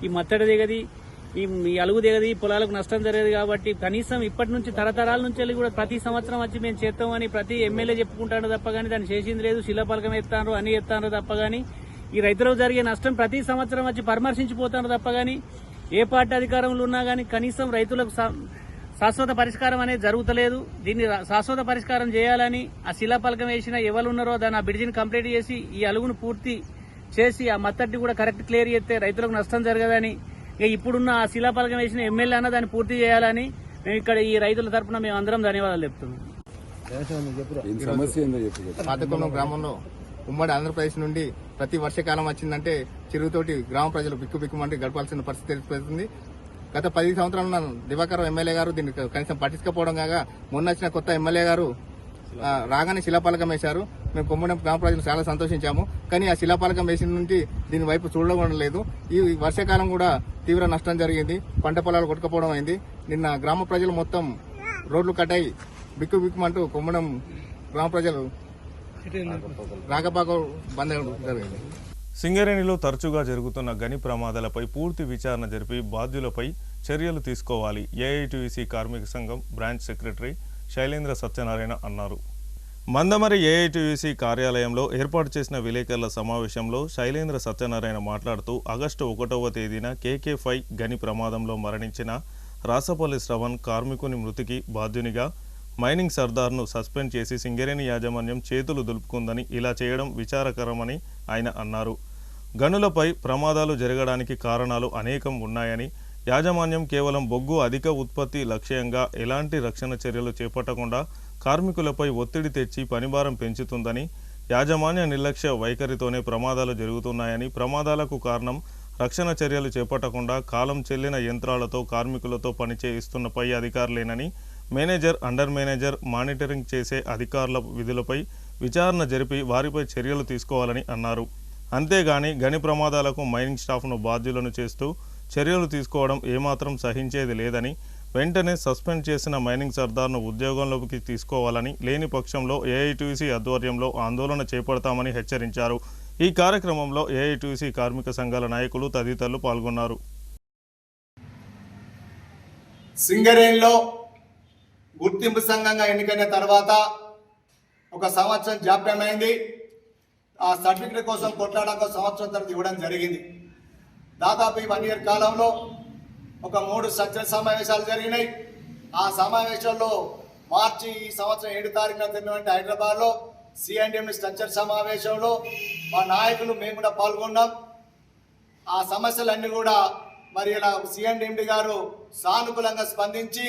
ఈ మత్తడి దిగది, ఈ అలుగు దిగది, పొలాలకు నష్టం జరగదు. కాబట్టి కనీసం ఇప్పటి నుంచి తరతరాల నుంచి వెళ్ళి కూడా ప్రతి సంవత్సరం వచ్చి మేము చేస్తామని ప్రతి ఎమ్మెల్యే చెప్పుకుంటాడు తప్ప కానీ దాన్ని చేసింది లేదు. శిలాపలకం ఎత్తాను అని ఎత్తాను తప్ప కానీ ఈ రైతులకు జరిగే నష్టం ప్రతి సంవత్సరం వచ్చి పరామర్శించిపోతాను తప్ప కానీ ఏ పార్టీ అధికారంలో ఉన్నా కానీ కనీసం రైతులకు శాశ్వత పరిష్కారం అనేది జరుగుతలేదు. దీన్ని శాశ్వత పరిష్కారం చేయాలని ఆ శిలాపలకం వేసిన ఎవరు ఉన్నారో దాన్ని ఆ బ్రిడ్జిని కంప్లీట్ చేసి ఈ అలుగును పూర్తి చేసి ఆ మత్తడిని కూడా కరెక్ట్ క్లియర్ చేస్తే రైతులకు నష్టం జరగదని, ఇక ఇప్పుడున్న ఆ శిలాపలకం వేసిన ఎమ్మెల్యే అన్న దాన్ని పూర్తి చేయాలని మేము ఇక్కడ ఈ రైతుల తరఫున మేము అందరం ధన్యవాదాలు చెప్తున్నాం. పాతకొండ గ్రామంలో ఉమ్మడి ఆంధ్రప్రదేశ్ నుండి ప్రతి వర్షాకాలం వచ్చిందంటే చెరువుతోటి గ్రామ ప్రజలు బిక్కుబిక్కుమంటే గడపాల్సిన పరిస్థితి ఏర్పడుతుంది. గత 10 సంవత్సరాల దివాకర్ ఎమ్మెల్యే గారు దీన్ని కనీసం పట్టించుకోవడం కాగా మొన్న వచ్చిన కొత్త ఎమ్మెల్యే గారు రాగానే శిలాపలకం వేశారు. మేము కొమ్మడం గ్రామ ప్రజలు చాలా సంతోషించాము. కానీ ఆ శిలాపలకం వేసిన నుంచి దీని వైపు చూడడం లేదు. ఈ వర్షాకాలం కూడా తీవ్ర నష్టం జరిగింది. పంట పొలాలు కొట్టుకపోవడం అయింది. నిన్న గ్రామ ప్రజలు మొత్తం రోడ్లు కట్టాయి బిక్కుబిక్కుమంటూ కొమ్మడం గ్రామ ప్రజలు రాకపోక బంద్ జరిగింది. సింగరేణిలో తరచుగా జరుగుతున్న గని ప్రమాదాలపై పూర్తి విచారణ జరిపి బాధ్యులపై చర్యలు తీసుకోవాలి ఏఐటీయూసీ కార్మిక సంఘం బ్రాంచ్ సెక్రటరీ శైలేంద్ర సత్యనారాయణ అన్నారు. మందమరి ఏఐటీయూసీ కార్యాలయంలో ఏర్పాటు చేసిన విలేకరుల సమావేశంలో శైలేంద్ర సత్యనారాయణ మాట్లాడుతూ ఆగస్టు 1వ తేదీన KK5 గని ప్రమాదంలో మరణించిన రాసపల్లి శ్రవణ్ కార్మికుని మృతికి బాధ్యునిగా మైనింగ్ సర్దార్ను సస్పెండ్ చేసి సింగరేణి యాజమాన్యం చేతులు దులుపుకుందని, ఇలా చేయడం విచారకరమని ఆయన అన్నారు. గనులపై ప్రమాదాలు జరగడానికి కారణాలు అనేకం ఉన్నాయని, యాజమాన్యం కేవలం బొగ్గు అధిక ఉత్పత్తి లక్ష్యంగా ఎలాంటి రక్షణ చర్యలు చేపట్టకుండా కార్మికులపై ఒత్తిడి తెచ్చి పనిభారం పెంచుతుందని, యాజమాన్య నిర్లక్ష్య వైఖరితోనే ప్రమాదాలు జరుగుతున్నాయని, ప్రమాదాలకు కారణం రక్షణ చర్యలు చేపట్టకుండా కాలం చెల్లిన యంత్రాలతో కార్మికులతో పనిచేయిస్తున్న పై అధికారులేనని, మేనేజర్, అండర్ మేనేజర్, మానిటరింగ్ చేసే అధికారుల విధులపై విచారణ జరిపి వారిపై చర్యలు తీసుకోవాలని అన్నారు. అంతేగాని గని ప్రమాదాలకు మైనింగ్ స్టాఫ్ను బాధ్యులను చేస్తూ చర్యలు తీసుకోవడం ఏమాత్రం సహించేది లేదని, వెంటనే సస్పెండ్ చేసిన మైనింగ్ సర్దార్ను ఉద్యోగంలోకి తీసుకోవాలని, లేని పక్షంలో ఏఐటీయూసీ ఆధ్వర్యంలో ఆందోళన చేపడతామని హెచ్చరించారు. ఈ కార్యక్రమంలో ఏఐటీయూసీ కార్మిక సంఘాల నాయకులు తదితరులు పాల్గొన్నారు. సింగరేణిలో గుర్తింపు సంఘంగా ఎన్నికైన తర్వాత 1 సంవత్సరం జాప్యమైంది. ఆ సర్టిఫికెట్ కోసం కొట్లాడక సంవత్సరం తర్వాత ఇవ్వడం జరిగింది. దాదాపు ఈ 1 ఇయర్ కాలంలో ఒక 3 సత్య సమావేశాలు జరిగినాయి. ఆ సమావేశాల్లో మార్చి ఈ సంవత్సరం 7 తారీఖున జరిగినటువంటి హైదరాబాద్లో C&M స్ట్రక్చర్ సమావేశంలో మా నాయకులు మేము కూడా పాల్గొన్నాం. ఆ సమస్యలన్నీ కూడా మరి ఇలా C&M గారు సానుకూలంగా స్పందించి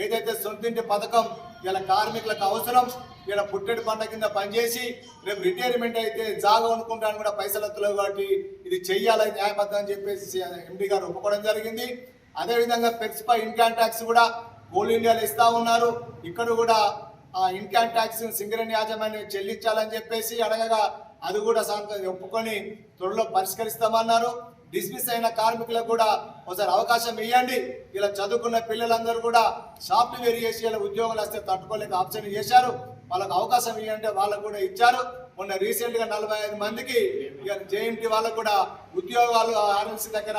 ఏదైతే సొంతింటి పథకం ఇలా కార్మికులకు అవసరం, ఇలా పుట్టెడు పంట కింద పనిచేసి రేపు రిటైర్మెంట్ అయితే జాగా అనుకుంటాను కూడా పైసలు వస్తలేవు కాబట్టి ఇది చెయ్యాలని న్యాయబద్ధం అని చెప్పేసి ఎండి గారు ఒప్పుకోవడం జరిగింది. అదేవిధంగా పెర్స్పై ఇన్కమ్ ట్యాక్స్ కూడా కోల్ ఇండియాలో ఇస్తూ ఉన్నారు. ఇక్కడ కూడా ఆ ఇన్కమ్ ట్యాక్స్ సింగరేణి యాజమాన్యం చెల్లించాలని చెప్పేసి అడగగా అది కూడా ఒప్పుకొని త్వరలో పరిష్కరిస్తామన్నారు. డిస్మిస్ అయిన కార్మికులకు కూడా ఒకసారి అవకాశం ఇవ్వండి. ఇలా చదువుకున్న పిల్లలందరూ కూడా సాఫ్ట్వేర్ చేసి ఇలా ఉద్యోగాలు వస్తే తట్టుకోలేక ఆప్షన్ చేశారు. వాళ్ళకు అవకాశం ఇవ్వంటే వాళ్ళకు కూడా ఇచ్చారు. మొన్న రీసెంట్గా 45 మందికి ఇక JMT వాళ్ళకు కూడా ఉద్యోగాలు RLC దగ్గర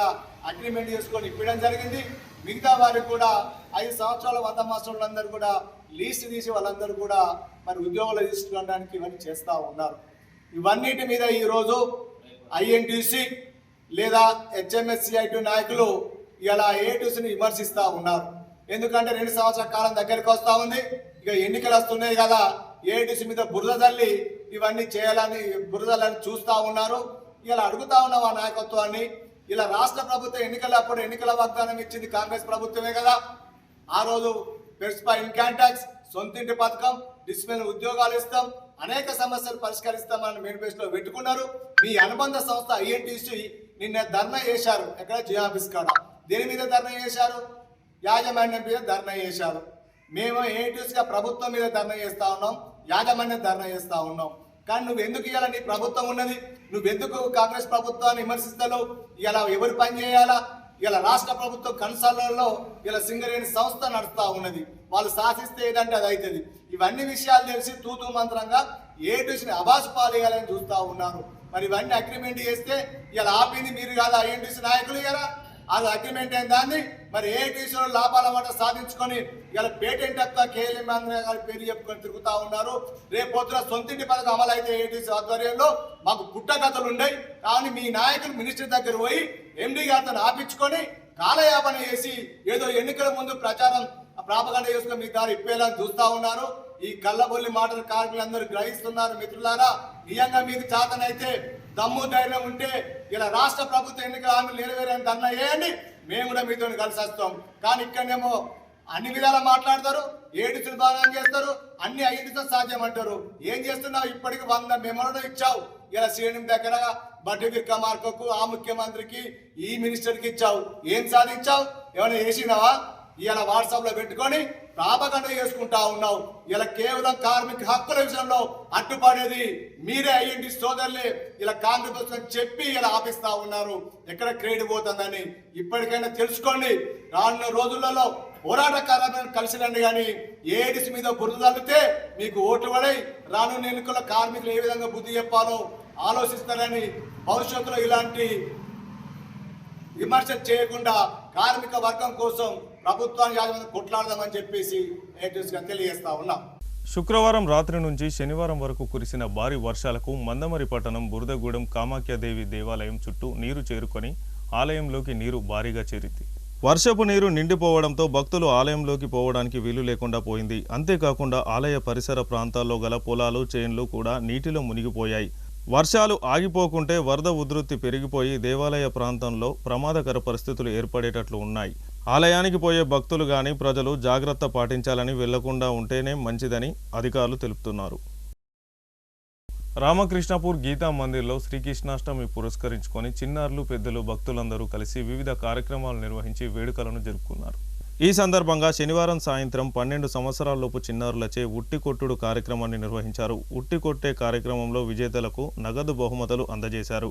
అగ్రిమెంట్ చేసుకొని ఇవ్వడం జరిగింది. మిగతా వారికి కూడా 5 సంవత్సరాల 100 మాస్టర్లందరూ కూడా లీస్ట్ తీసి వాళ్ళందరూ కూడా మరి ఉద్యోగాలు తీసుకోవడానికి ఇవన్నీ చేస్తూ ఉన్నారు. ఇవన్నిటి మీద ఈరోజు INTC లేదా HMSCIT నాయకులు ఇలా ఏఐటీయూసీని విమర్శిస్తూ ఉన్నారు. ఎందుకంటే 2 సంవత్సరాల కాలం దగ్గరికి వస్తూ ఉంది. ఇక ఎన్నికలు వస్తున్నాయి కదా, ఏఐటీయూసీ మీద బురద తల్లి ఇవన్నీ చేయాలని బురదలని చూస్తూ ఉన్నారు. ఇలా అడుగుతా ఉన్నాం ఆ నాయకత్వాన్ని. ఇలా రాష్ట్ర ప్రభుత్వం ఎన్నికలప్పుడు ఎన్నికల వాగ్దానం ఇచ్చింది కాంగ్రెస్ ప్రభుత్వమే కదా. ఆ రోజు పెర్స్పై ఇన్కమ్ ట్యాక్స్, సొంతింటి పథకం, డిస్మిస్ ఉద్యోగాలు ఇస్తాం, అనేక సమస్యలు పరిష్కరిస్తామని మేనిఫెస్టోలో పెట్టుకున్నారు. మీ అనుబంధ సంస్థ INTC నిన్న ధర్నా చేశారు. ఎక్కడ జే ఆఫీస్ కాడ. దేని మీద ధర్నా చేశారు? యాజమాన్యం మీద ధర్నా చేశారు. మేము ఏఐటీయూసీగా ప్రభుత్వం మీద ధర్నా చేస్తూ ఉన్నాం, యాజమాన్యం ధర్నా చేస్తూ ఉన్నాం. కానీ నువ్వు ఎందుకు ఇవాళ నీ ప్రభుత్వం ఉన్నది, నువ్వెందుకు కాంగ్రెస్ ప్రభుత్వాన్ని విమర్శిస్తావు? ఇలా ఎవరు పని చేయాలా? ఇలా రాష్ట్ర ప్రభుత్వం కన్సల్లలో ఇలా సింగరేణి సంస్థ నడుస్తూ ఉన్నది. వాళ్ళు శాసిస్తే ఏదంటే అది అవుతుంది. ఇవన్నీ విషయాలు తెలిసి తూతూ మంత్రంగా ఏఐటీయూసీని అబాసు పాలేయాలని చూస్తూ ఉన్నారు. మరి ఇవన్నీ అగ్రిమెంట్ చేస్తే ఇలా ఆపింది మీరు కాదు, INTC నాయకులు కదా. అది అగ్రిమెంట్ అయిన దాన్ని మరి ఏఐటీసీలో లాభాల మాట సాధించుకొని ఇలా పేటెంట్ హక్కు KLM గారి పేరు చెప్పుకొని తిరుగుతూ ఉన్నారు. రేపు పొద్దున సొంతింటి పథకం అమలు అయితే ఏఐటీసీ ఆధ్వర్యంలో మాకు పుట్టకథలు ఉన్నాయి. కానీ మీ నాయకులు మినిస్టర్ దగ్గర పోయి MD గారితో ఆపించుకొని కాలయాపన చేసి ఏదో ఎన్నికల ముందు ప్రచారం ప్రాపగండ చేసుకుని మీ దారి ఇప్పేలా చూస్తూ ఉన్నారు. ఈ కళ్ళబొల్లి మాటలు కార్మికులందరూ గ్రహిస్తున్నారు. మిత్రులారా, నిజంగా మీకు చేతనైతే దమ్ము ధైర్యం ఉంటే ఇలా రాష్ట్ర ప్రభుత్వ ఎన్నికల హామీలు నెరవేరని ధర్నా చేయండి, మేము కూడా మీతో కలిసి వస్తాం. కానీ ఇక్కడనేమో అన్ని విధాలా మాట్లాడతారు, ఏఐటీసీలు బాగా చేస్తారు, అన్ని ఐదుతో సాధ్యం అంటారు. ఏం చేస్తున్నావు? ఇప్పటికి 100 మెమోలు ఇచ్చావు. ఇలా CNM దగ్గర బట్టి విక్రమార్కకు, ఆ ముఖ్యమంత్రికి, ఈ మినిస్టర్కి ఇచ్చావు. ఏం సాధించావు? ఏమైనా చేసినావా? ఇలా వాట్సాప్లో పెట్టుకొని ప్రాపగండ చేసుకుంటా ఉన్నావు. ఇలా కేవలం కార్మిక హక్కుల విషయంలో అడ్డుపడేది మీరే. INTC సోదరులే ఇలా కాంగ్రెస్ చెప్పి ఇలా ఆపిస్తా ఉన్నారు. ఎక్కడ క్రెడిట్ పోతుందని ఇప్పటికైనా తెలుసుకోండి. రానున్న రోజులలో పోరాటకారులను కలిసి రండి. కానీ ఏఐటీసీ మీద బురద తల్లితే మీకు ఓట్లు పడై రానున్న ఎన్నికల్లో కార్మికులు ఏ విధంగా బుద్ధి చెప్పాలో ఆలోచిస్తారని, భవిష్యత్తులో ఇలాంటి విమర్శ చేయకుండా కార్మిక వర్గం కోసం ప్రభుత్వాన్ని యాజమాన్యం కొట్లాడదామని చెప్పేసి తెలియజేస్తా ఉన్నాం. శుక్రవారం రాత్రి నుంచి శనివారం వరకు కురిసిన భారీ వర్షాలకు మందమరి పట్టణం బురదగూడెం కామాఖ్యాదేవి దేవాలయం చుట్టూ నీరు చేరుకొని ఆలయంలోకి నీరు భారీగా చేరింది. వర్షపు నీరు నిండిపోవడంతో భక్తులు ఆలయంలోకి పోవడానికి వీలు లేకుండా పోయింది. అంతేకాకుండా ఆలయ పరిసర ప్రాంతాల్లో గల పొలాలు, చేన్లు కూడా నీటిలో మునిగిపోయాయి. వర్షాలు ఆగిపోకుంటే వరద ఉధృతి పెరిగిపోయి దేవాలయ ప్రాంతంలో ప్రమాదకర పరిస్థితులు ఏర్పడేటట్లు ఉన్నాయి. ఆలయానికి పోయే భక్తులు గాని ప్రజలు జాగ్రత్త పాటించాలని వెళ్లకుండా ఉంటేనే మంచిదని అధికారులు తెలుపుతున్నారు. రామకృష్ణపూర్ గీతా మందిర్లో శ్రీకృష్ణాష్టమి పురస్కరించుకొని చిన్నారులు, పెద్దలు, భక్తులందరూ కలిసి వివిధ కార్యక్రమాలు నిర్వహించి వేడుకలను జరుపుకున్నారు. ఈ సందర్భంగా శనివారం సాయంత్రం 12 సంవత్సరాలలోపు చిన్నారులచే ఉట్టి కొట్టుడు కార్యక్రమాన్ని నిర్వహించారు. ఉట్టి కొట్టే కార్యక్రమంలో విజేతలకు నగదు బహుమతులు అందజేశారు.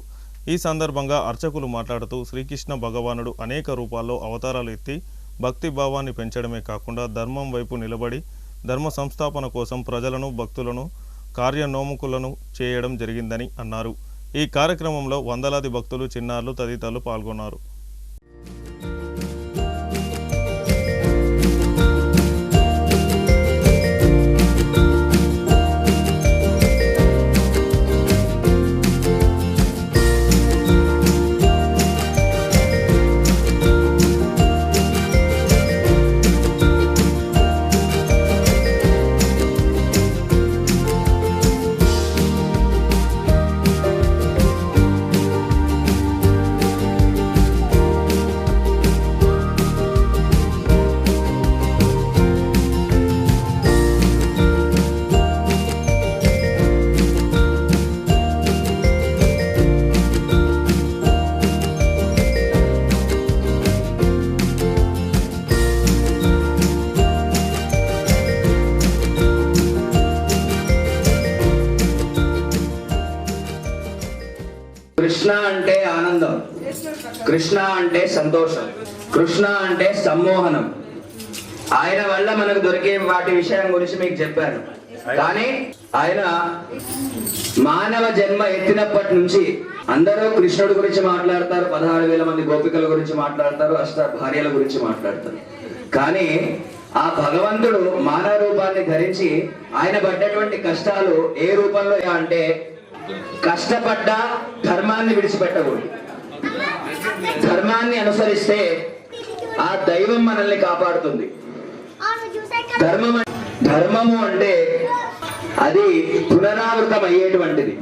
ఈ సందర్భంగా అర్చకులు మాట్లాడుతూ శ్రీకృష్ణ భగవానుడు అనేక రూపాల్లో అవతారాలు ఎత్తి భక్తి భావాన్ని పెంచడమే కాకుండా ధర్మం వైపు నిలబడి ధర్మ సంస్థాపన కోసం ప్రజలను, భక్తులను కార్యనోముకులను చేయడం జరిగిందని అన్నారు. ఈ కార్యక్రమంలో వందలాది భక్తులు, చిన్నారులు తదితరులు పాల్గొన్నారు. కృష్ణ అంటే ఆనందం, కృష్ణ అంటే సంతోషం, కృష్ణ అంటే సమ్మోహనం. ఆయన వల్ల మనకు దొరికే వాటి విషయం గురించి మీకు చెప్పాను. కానీ ఆయన మానవ జన్మ ఎత్తినప్పటి నుంచి అందరూ కృష్ణుడి గురించి మాట్లాడతారు, 16,000 మంది గోపికల గురించి మాట్లాడతారు, అష్ట భార్యల గురించి మాట్లాడతారు. కానీ ఆ భగవంతుడు మానవ రూపాన్ని ధరించి ఆయన పడ్డటువంటి కష్టాలు ఏ రూపంలో అంటే కష్టపడ్డ ధర్మాన్ని విడిచిపెట్టకూడదు. ధర్మాన్ని అనుసరిస్తే ఆ దైవం మనల్ని కాపాడుతుంది. ధర్మము అంటే అది పునరావృతం అయ్యేటువంటిది,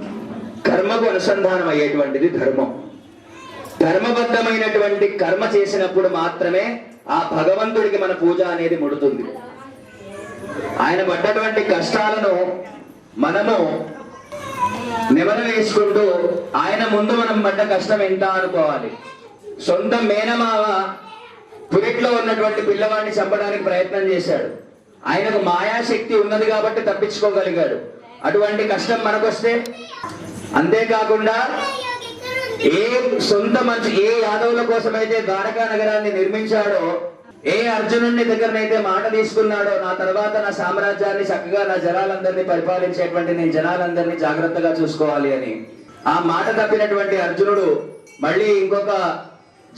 కర్మకు అనుసంధానం అయ్యేటువంటిది ధర్మం. ధర్మబద్ధమైనటువంటి కర్మ చేసినప్పుడు మాత్రమే ఆ భగవంతుడికి మన పూజ అనేది ముడుతుంది. ఆయన పడ్డటువంటి కష్టాలను మనము నెమరు వేసుకుంటూ ఆయన ముందు మనం పడ్డ కష్టం ఎంత అనుకోవాలి. సొంత మేనమావ పురిట్లో ఉన్నటువంటి పిల్లవాడిని చంపడానికి ప్రయత్నం చేశాడు. ఆయనకు మాయాశక్తి ఉన్నది కాబట్టి తప్పించుకోగలిగాడు. అటువంటి కష్టం మనకొస్తే, అంతేకాకుండా ఏ సొంత మనిషి ఏ యాదవుల కోసమైతే ద్వారకా నగరాన్ని నిర్మించాడో, ఏ అర్జునుడి దగ్గరనైతే మాట తీసుకున్నాడో నా తర్వాత నా సామ్రాజ్యాన్ని చక్కగా నా జనాలందరినీ పరిపాలించేటువంటి నేను జనాలందరినీ జాగ్రత్తగా చూసుకోవాలి అని ఆ మాట తప్పినటువంటి అర్జునుడు మళ్ళీ ఇంకొక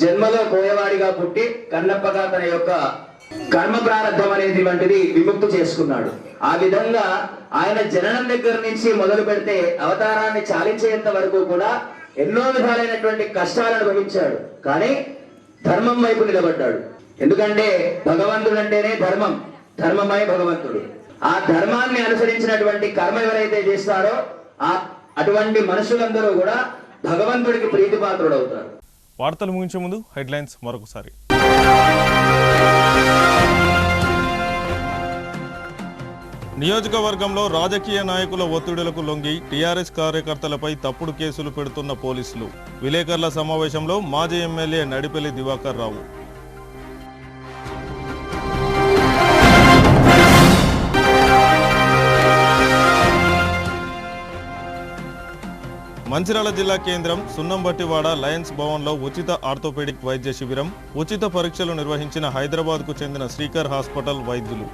జన్మలో పోయేవాడిగా పుట్టి కన్నప్పగా తన యొక్క కర్మ ప్రారంభం అనేది వంటిది విముక్తి చేసుకున్నాడు. ఆ విధంగా ఆయన జననం దగ్గర నుంచి మొదలు పెడితే అవతారాన్ని చాలించేంత వరకు కూడా ఎన్నో విధాలైనటువంటి కష్టాలను అనుభవించాడు. కానీ ధర్మం వైపు నిలబడ్డాడు. ఎందుకంటే భగవంతుడు అంటేనే ధర్మం, ధర్మమై భగవంతుడు. ఆ ధర్మాన్ని అనుసరించినటువంటి కర్మ ఎవరైతే చేస్తారో అటువంటి మనుషులందరూ కూడా భగవంతుడికి ప్రీతిపాత్రుడు అవుతారు. వార్తలు ముగించే ముందు హెడ్లైన్స్ మరొకసారి. నియోజకవర్గంలో రాజకీయ నాయకుల ఒత్తిడులకు లొంగి టీఆర్ఎస్ కార్యకర్తలపై తప్పుడు కేసులు పెడుతున్న పోలీసులు. విలేకరుల సమావేశంలో మాజీ ఎమ్మెల్యే నడిపెల్లి దివాకర్ రావు. మంచిర్యాల జిల్లా కేంద్రం సున్నంబట్టివాడ లయన్స్ భవన్లో ఉచిత ఆర్థోపెడిక్ వైద్య శిబిరం. ఉచిత పరీక్షలు నిర్వహించిన హైదరాబాద్కు చెందిన శ్రీకర్ హాస్పిటల్ వైద్యులు.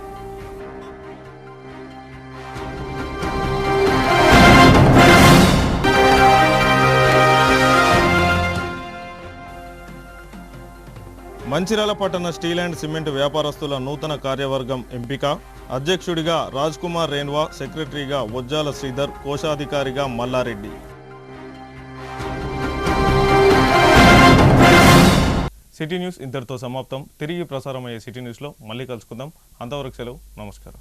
మంచిర్యాల పట్టణ స్టీల్ అండ్ సిమెంట్ వ్యాపారస్తుల నూతన కార్యవర్గం ఎంపిక. అధ్యక్షుడిగా రాజ్ కుమార్ రేణ్వా, సెక్రటరీగా వజ్జాల శ్రీధర్, కోశాధికారిగా మల్లారెడ్డి. సిటీ న్యూస్ ఇంతటితో సమాప్తం. తిరిగి ప్రసారమయ్యే సిటీ న్యూస్లో మళ్ళీ కలుసుకుందాం. అంతవరకు సెలవు. నమస్కారం.